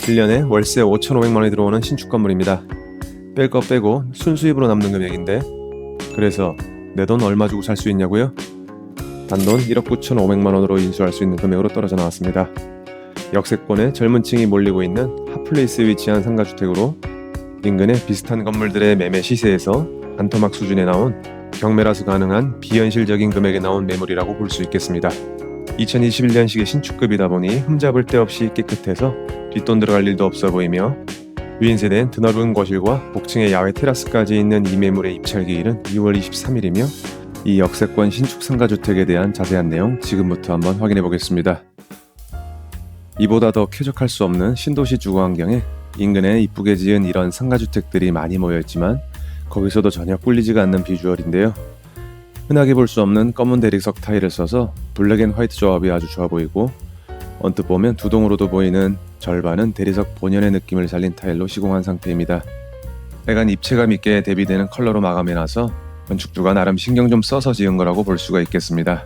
1년에 월세 5,500만 원이 들어오는 신축 건물입니다. 뺄 거 빼고 순수입으로 남는 금액인데, 그래서 내 돈 얼마 주고 살 수 있냐고요? 단돈 1억 9,500만 원으로 인수할 수 있는 금액으로 떨어져 나왔습니다. 역세권에 젊은 층이 몰리고 있는 핫플레이스에 위치한 상가주택으로 인근의 비슷한 건물들의 매매 시세에서 반토막 수준에 나온, 경매라서 가능한 비현실적인 금액에 나온 매물이라고 볼 수 있겠습니다. 2021년식의 신축급이다 보니 흠잡을 데 없이 깨끗해서 뒷돈 들어갈 일도 없어 보이며, 유인 세대엔 드넓은 거실과 복층의 야외 테라스까지 있는 이 매물의 입찰 기일은 2월 23일이며 이 역세권 신축 상가주택에 대한 자세한 내용 지금부터 한번 확인해 보겠습니다. 이보다 더 쾌적할 수 없는 신도시 주거 환경에 인근에 이쁘게 지은 이런 상가주택들이 많이 모여있지만 거기서도 전혀 꿀리지가 않는 비주얼인데요. 흔하게 볼 수 없는 검은 대리석 타일을 써서 블랙 앤 화이트 조합이 아주 좋아 보이고, 언뜻 보면 두 동으로도 보이는 절반은 대리석 본연의 느낌을 살린 타일로 시공한 상태입니다. 약간 입체감 있게 대비되는 컬러로 마감해놔서 건축주가 나름 신경 좀 써서 지은 거라고 볼 수가 있겠습니다.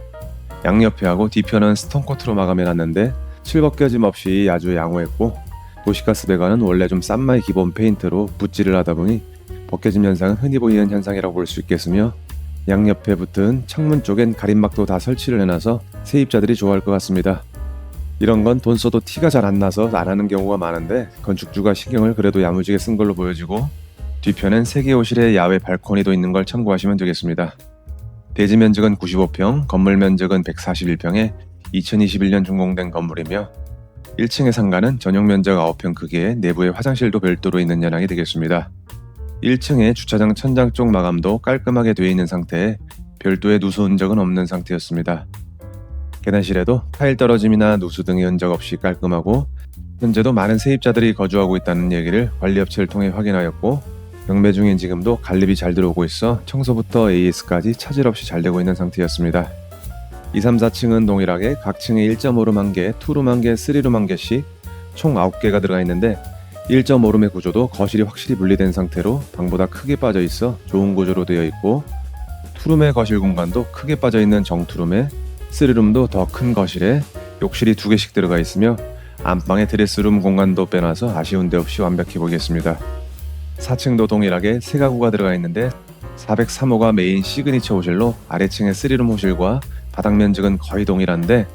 양옆에하고 뒤편은 스톤코트로 마감해놨는데 칠벗겨짐 없이 아주 양호했고, 도시가스 배관은 원래 좀 싼마이 기본 페인트로 붓질을 하다 보니 벗겨짐 현상은 흔히 보이는 현상이라고 볼 수 있겠으며, 양옆에 붙은 창문 쪽엔 가림막도 다 설치를 해놔서 세입자들이 좋아할 것 같습니다. 이런 건 돈 써도 티가 잘 안 나서 안 하는 경우가 많은데, 건축주가 신경을 그래도 야무지게 쓴 걸로 보여지고, 뒤편엔 3개 호실에 야외 발코니도 있는 걸 참고하시면 되겠습니다. 대지 면적은 95평, 건물 면적은 141평에 2021년 준공된 건물이며, 1층의 상가는 전용 면적 9평 크기에 내부에 화장실도 별도로 있는 현황이 되겠습니다. 1층의 주차장 천장 쪽 마감도 깔끔하게 되어 있는 상태에 별도의 누수 흔적은 없는 상태였습니다. 계단실에도 타일 떨어짐이나 누수 등의 흔적 없이 깔끔하고, 현재도 많은 세입자들이 거주하고 있다는 얘기를 관리업체를 통해 확인하였고, 경매 중인 지금도 관리비 잘 들어오고 있어 청소부터 AS까지 차질 없이 잘 되고 있는 상태였습니다. 2, 3, 4층은 동일하게 각 층에 1.5룸 1개, 2룸 1개, 3룸 1개씩 총 9개가 들어가 있는데, 1.5룸의 구조도 거실이 확실히 분리된 상태로 방보다 크게 빠져 있어 좋은 구조로 되어 있고, 2룸의 거실 공간도 크게 빠져 있는 정투룸에 3룸도 더 큰 거실에 욕실이 2개씩 들어가 있으며, 안방의 드레스룸 공간도 빼놔서 아쉬운 데 없이 완벽해 보이겠습니다. 4층도 동일하게 3가구가 들어가 있는데, 403호가 메인 시그니처 호실로 아래층의 3룸 호실과 바닥 면적은 거의 동일한데,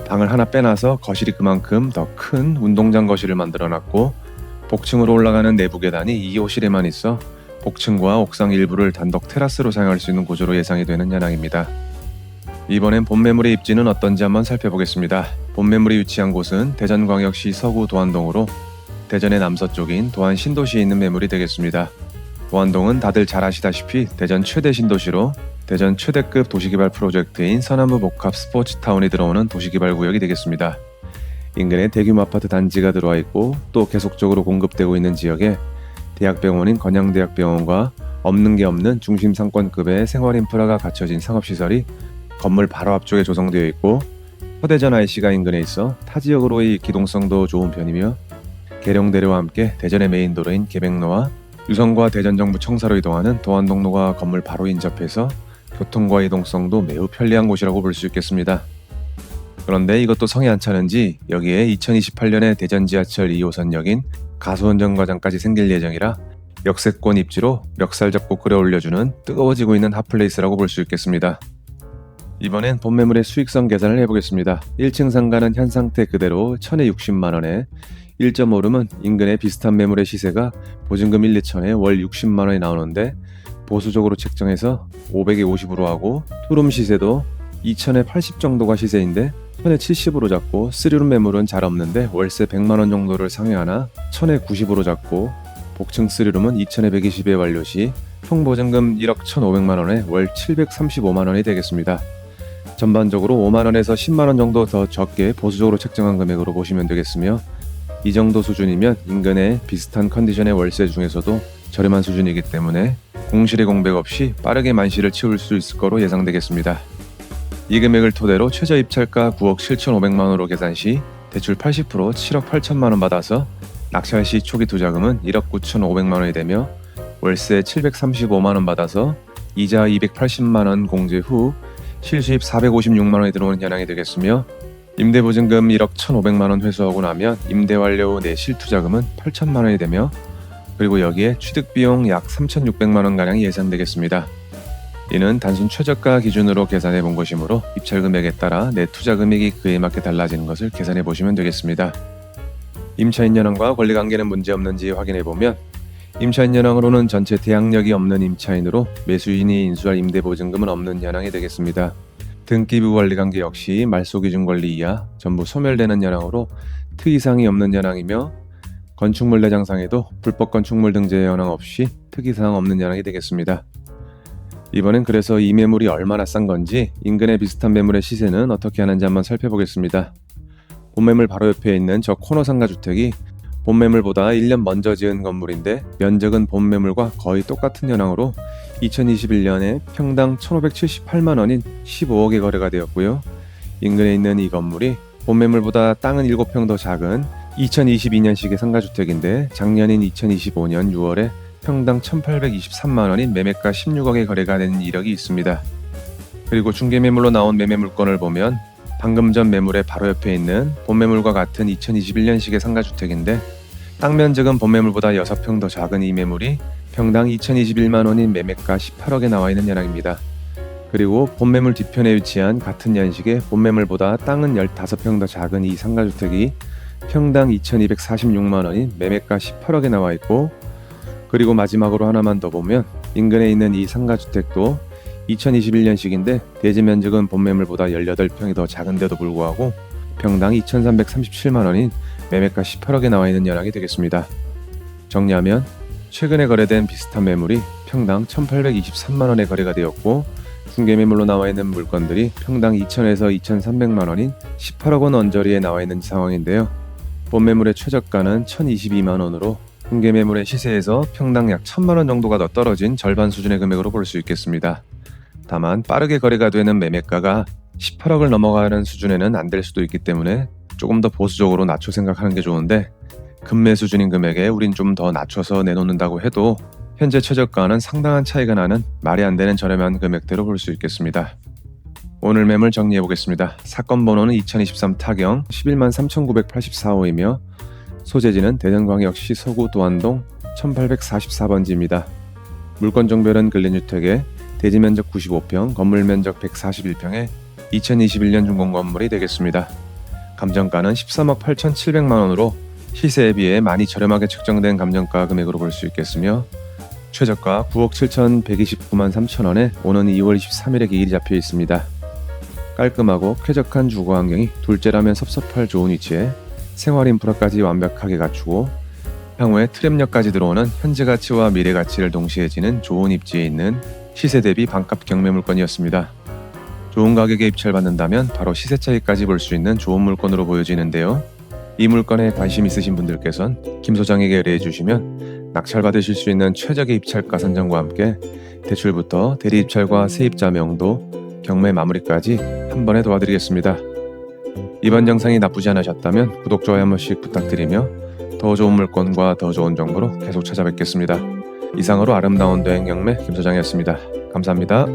방을 하나 빼놔서 거실이 그만큼 더 큰 운동장 거실을 만들어놨고, 복층으로 올라가는 내부 계단이 이 호실에만 있어 복층과 옥상 일부를 단독 테라스로 사용할 수 있는 구조로 예상이 되는 현황입니다. 이번엔 본 매물의 입지는 어떤지 한번 살펴보겠습니다. 본 매물이 위치한 곳은 대전광역시 서구 도안동으로 대전의 남서쪽인 도안 신도시에 있는 매물이 되겠습니다. 도안동은 다들 잘 아시다시피 대전 최대 신도시로 대전 최대급 도시개발 프로젝트인 서남부 복합 스포츠타운이 들어오는 도시개발구역이 되겠습니다. 인근에 대규모 아파트 단지가 들어와 있고, 또 계속적으로 공급되고 있는 지역에 대학병원인 건양대학병원과 없는 게 없는 중심 상권급의 생활 인프라가 갖춰진 상업시설이 건물 바로 앞쪽에 조성되어 있고, 서대전 IC가 인근에 있어 타 지역으로의 기동성도 좋은 편이며, 계룡대로와 함께 대전의 메인 도로인 계백로와 유성과 대전 정부 청사로 이동하는 도안동로가 건물 바로 인접해서 교통과 이동성도 매우 편리한 곳이라고 볼 수 있겠습니다. 그런데 이것도 성에 안 차는지 여기에 2028년에 대전 지하철 2호선역인 가수원정거장까지 생길 예정이라 역세권 입지로 멱살 잡고 끌어올려주는 뜨거워지고 있는 핫플레이스라고 볼 수 있겠습니다. 이번엔 본 매물의 수익성 계산을 해보겠습니다. 1층 상가는 현 상태 그대로 1,060만원에, 1.5룸은 인근의 비슷한 매물의 시세가 보증금 1, 2천에 월 60만원이 나오는데, 보수적으로 책정해서 500에 50으로 하고, 2룸 시세도 2천에 80 정도가 시세인데 1,000에 70으로 잡고, 3룸 매물은 잘 없는데 월세 100만원 정도를 상회하나 1,000에 90으로 잡고, 복층 3룸은 2천에 120에 완료 시 총 보증금 1억 1,500만원에 월 735만원이 되겠습니다. 전반적으로 5만원에서 10만원 정도 더 적게 보수적으로 책정한 금액으로 보시면 되겠으며, 이 정도 수준이면 인근의 비슷한 컨디션의 월세 중에서도 저렴한 수준이기 때문에 공실의 공백 없이 빠르게 만시를 치울 수 있을 거로 예상되겠습니다. 이 금액을 토대로 최저 입찰가 9억 7,500만원으로 계산 시 대출 80% 7억 8천만원 받아서 낙찰 시 초기 투자금은 1억 9,500만원이 되며, 월세 735만원 받아서 이자 280만원 공제 후 실수입 456만원이 들어오는 현황이 되겠으며, 임대보증금 1억 1,500만 원 회수하고 나면 임대 완료 후 내 실투자금은 8천만 원이 되며 그리고 여기에 취득비용 약 3,600만 원가량이 예상되겠습니다. 이는 단순 최저가 기준으로 계산해 본 것이므로 입찰 금액에 따라 내 투자 금액이 그에 맞게 달라지는 것을 계산해 보시면 되겠습니다. 임차인 연항과 권리관계는 문제없는지 확인해 보면 임차인 연항으로는 전체 대항력이 없는 임차인으로 매수인이 인수할 임대보증금은 없는 연항이 되겠습니다. 등기부 권리관계 역시 말소기준 권리 이하 전부 소멸되는 연항으로 특이사항이 없는 연항이며 건축물 내장상에도 불법 건축물 등재 연항 없이 특이사항 없는 연항이 되겠습니다. 이번엔 그래서 이 매물이 얼마나 싼 건지 인근에 비슷한 매물의 시세는 어떻게 하는지 한번 살펴보겠습니다. 본매물 바로 옆에 있는 저 코너 상가주택이 본매물보다 1년 먼저 지은 건물인데 면적은 본매물과 거의 똑같은 현황으로 2021년에 평당 1,578만 원인 15억에 거래가 되었고요. 인근에 있는 이 건물이 본매물보다 땅은 7평 더 작은 2022년식의 상가주택인데 작년인 2025년 6월에 평당 1,823만 원인 매매가 16억에 거래가 된 이력이 있습니다. 그리고 중개매물로 나온 매매 물건을 보면 방금 전 매물의 바로 옆에 있는 본매물과 같은 2021년식의 상가주택인데 땅 면적은 본매물보다 6평 더 작은 이 매물이 평당 2,021만 원인 매매가 18억에 나와 있는 현황입니다. 그리고 본매물 뒤편에 위치한 같은 연식의 본매물보다 땅은 15평 더 작은 이 상가주택이 평당 2,246만 원인 매매가 18억에 나와 있고 그리고 마지막으로 하나만 더 보면 인근에 있는 이 상가주택도 2021년식인데 대지 면적은 본매물보다 18평이 더 작은데도 불구하고 평당 2,337만 원인 매매가 18억에 나와 있는 현황이 되겠습니다. 정리하면 최근에 거래된 비슷한 매물이 평당 1,823만 원에 거래가 되었고 중개매물로 나와 있는 물건들이 평당 2,000에서 2,300만 원인 18억 원 언저리에 나와 있는 상황인데요. 본매물의 최저가는 1,022만 원으로 중개매물의 시세에서 평당 약 1,000만 원 정도가 더 떨어진 절반 수준의 금액으로 볼 수 있겠습니다. 다만 빠르게 거래가 되는 매매가가 18억을 넘어가는 수준에는 안 될 수도 있기 때문에 조금 더 보수적으로 낮춰 생각하는 게 좋은데 급매 수준인 금액에 우린 좀 더 낮춰서 내놓는다고 해도 현재 최저가는 상당한 차이가 나는 말이 안 되는 저렴한 금액대로 볼 수 있겠습니다. 오늘 매물 정리해 보겠습니다. 사건 번호는 2023 타경 11만 3,984호이며 소재지는 대전광역시 서구 도안동 1844번지입니다. 물건 종별은 근린주택에 대지 면적 95평, 건물 면적 141평에 2021년 준공 건물이 되겠습니다. 감정가는 13억 8,700만 원으로 시세에 비해 많이 저렴하게 책정된 감정가 금액으로 볼 수 있겠으며 최저가 9억 7,129만 3천 원에 오는 2월 23일에 기일이 잡혀 있습니다. 깔끔하고 쾌적한 주거 환경이 둘째라면 섭섭할 좋은 위치에 생활 인프라까지 완벽하게 갖추고 향후에 트램역까지 들어오는 현재 가치와 미래 가치를 동시에 지닌 좋은 입지에 있는 시세 대비 반값 경매 물건이었습니다. 좋은 가격에 입찰받는다면 바로 시세 차이까지 볼 수 있는 좋은 물건으로 보여지는데요. 이 물건에 관심 있으신 분들께선 김 소장에게 의뢰해 주시면 낙찰받으실 수 있는 최적의 입찰가 선정과 함께 대출부터 대리 입찰과 세입자 명도, 경매 마무리까지 한 번에 도와드리겠습니다. 이번 영상이 나쁘지 않으셨다면 구독, 좋아요 한 번씩 부탁드리며 더 좋은 물건과 더 좋은 정보로 계속 찾아뵙겠습니다. 이상으로 아름다운 대행 경매 김 소장이었습니다. 감사합니다.